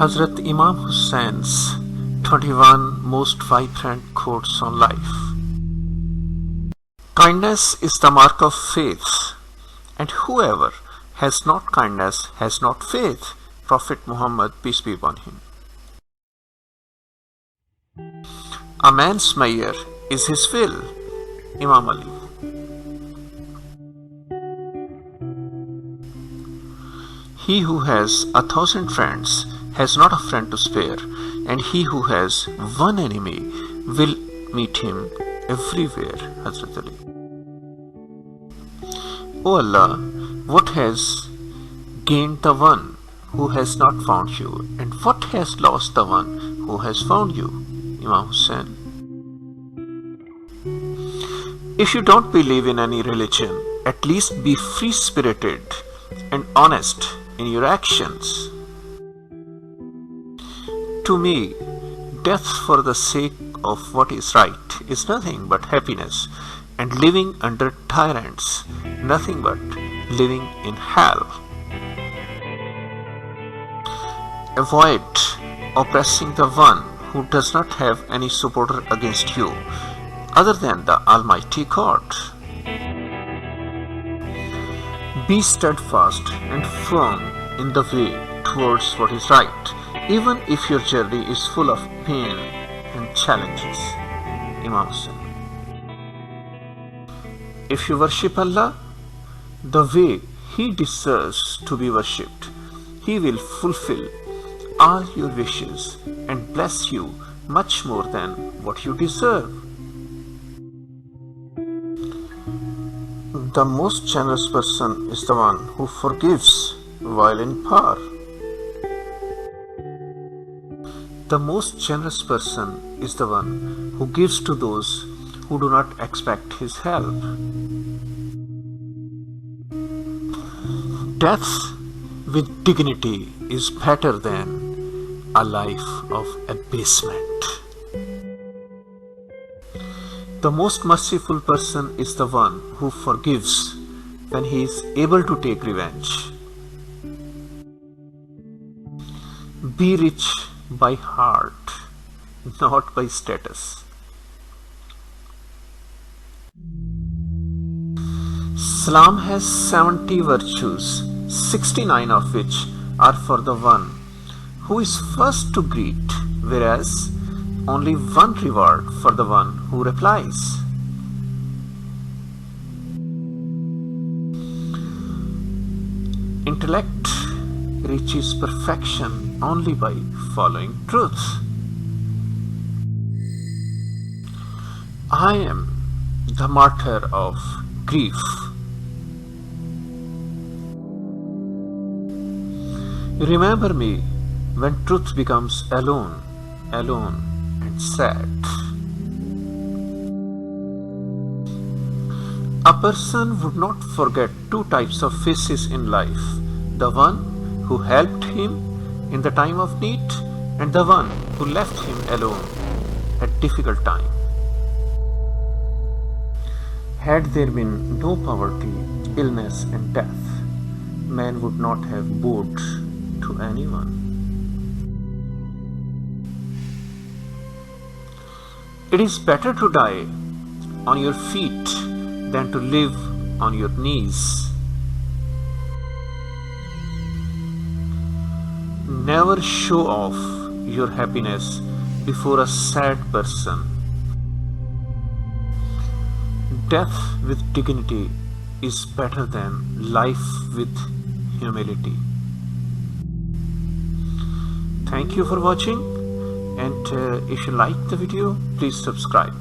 Hazrat Imam Hussein's 21 most vibrant quotes on life. Kindness is the mark of faith, and whoever has not kindness has not faith. Prophet Muhammad, peace be upon him. A man's measure is his will. Imam Ali. He who has 1,000 friends has not a friend to spare, and he who has one enemy will meet him everywhere. Hazrat Ali. O Allah, what has gained the one who has not found you, and what has lost the one who has found you? Imam Hussain. If you don't believe in any religion, at least be free-spirited and honest in your actions. To me, death for the sake of what is right is nothing but happiness, and living under tyrants nothing but living in hell. Avoid oppressing the one who does not have any supporter against you other than the Almighty God. Be steadfast and firm in the way towards what is right, even if your journey is full of pain and challenges. Imam Hussain. If you worship Allah the way He deserves to be worshipped, He will fulfill all your wishes and bless you much more than what you deserve. The most generous person is the one who forgives while in power. The most generous person is the one who gives to those who do not expect his help. Death with dignity is better than a life of abasement. The most merciful person is the one who forgives when he is able to take revenge. Be rich by heart, not by status. Islam has 70 virtues, 69 of which are for the one who is first to greet, whereas only one reward for the one who replies. Intellect reaches perfection only by following truth. I am the martyr of grief. Remember me when truth becomes alone and sad. A person would not forget two types of faces in life: the one who helped him in the time of need, and the one who left him alone at difficult time. Had there been no poverty, illness and death, man would not have bowed to anyone. It is better to die on your feet than to live on your knees. Never show off your happiness before a sad person. Death with dignity is better than life with humility. Thank you for watching, and if you like the video, please subscribe.